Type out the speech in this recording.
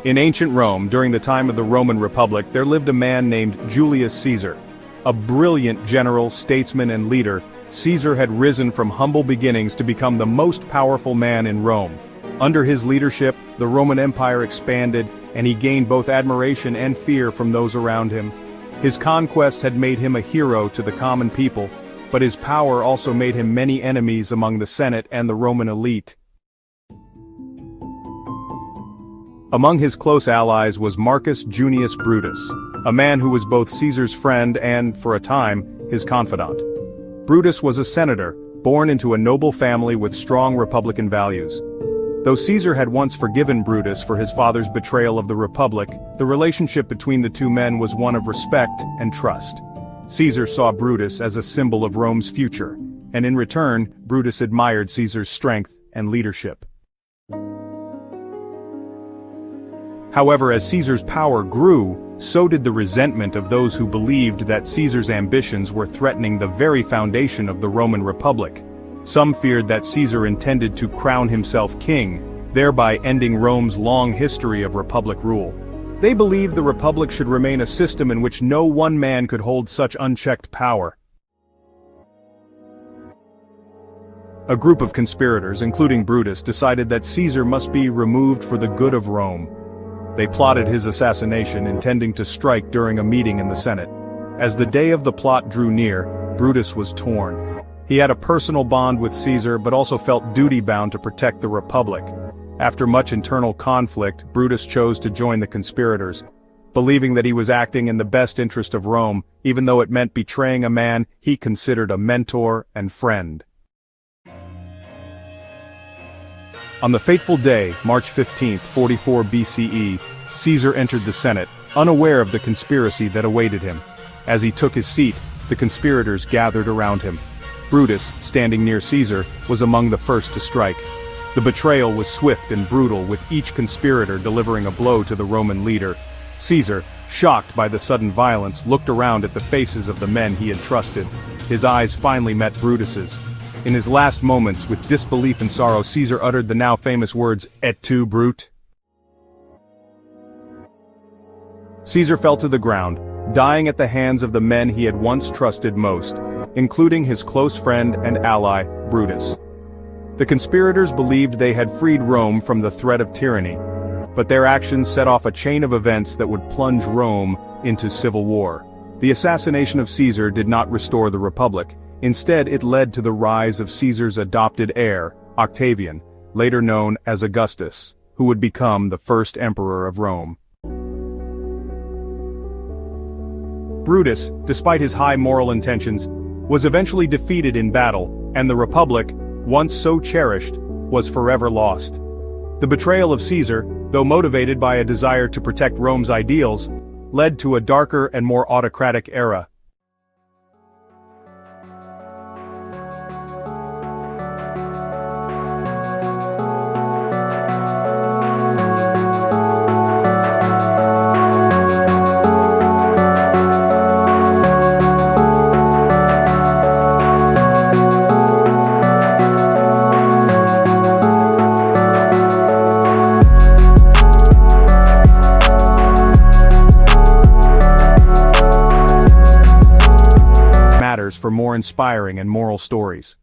In ancient Rome, during the time of the Roman Republic, there lived a man named Julius Caesar. A brilliant general, statesman, and leader, Caesar had risen from humble beginnings to become the most powerful man in Rome. Under his leadership, the Roman Empire expanded, and he gained both admiration and fear from those around him. His conquest had made him a hero to the common people, but his power also made him many enemies among the Senate and the Roman elite. Among his close allies was Marcus Junius Brutus, a man who was both Caesar's friend and, for a time, his confidant. Brutus was a senator, born into a noble family with strong republican values. Though Caesar had once forgiven Brutus for his father's betrayal of the Republic, the relationship between the two men was one of respect and trust. Caesar saw Brutus as a symbol of Rome's future, and in return, Brutus admired Caesar's strength and leadership. However, as Caesar's power grew, so did the resentment of those who believed that Caesar's ambitions were threatening the very foundation of the Roman Republic. Some feared that Caesar intended to crown himself king, thereby ending Rome's long history of republic rule. They believed the republic should remain a system in which no one man could hold such unchecked power. A group of conspirators, including Brutus, decided that Caesar must be removed for the good of Rome. They plotted his assassination, intending to strike during a meeting in the Senate. As the day of the plot drew near, Brutus was torn. He had a personal bond with Caesar but also felt duty-bound to protect the Republic. After much internal conflict, Brutus chose to join the conspirators, believing that he was acting in the best interest of Rome, even though it meant betraying a man he considered a mentor and friend. On the fateful day, March 15, 44 BCE, Caesar entered the Senate, unaware of the conspiracy that awaited him. As he took his seat, the conspirators gathered around him. Brutus, standing near Caesar, was among the first to strike. The betrayal was swift and brutal, with each conspirator delivering a blow to the Roman leader. Caesar, shocked by the sudden violence, looked around at the faces of the men he had trusted. His eyes finally met Brutus's. In his last moments, with disbelief and sorrow, Caesar uttered the now famous words, "Et tu, Brute?" Caesar fell to the ground, dying at the hands of the men he had once trusted most, including his close friend and ally, Brutus. The conspirators believed they had freed Rome from the threat of tyranny, but their actions set off a chain of events that would plunge Rome into civil war. The assassination of Caesar did not restore the Republic. Instead, it led to the rise of Caesar's adopted heir, Octavian, later known as Augustus, who would become the first emperor of Rome. Brutus, despite his high moral intentions, was eventually defeated in battle, and the Republic, once so cherished, was forever lost. The betrayal of Caesar, though motivated by a desire to protect Rome's ideals, led to a darker and more autocratic era. For more inspiring and moral stories.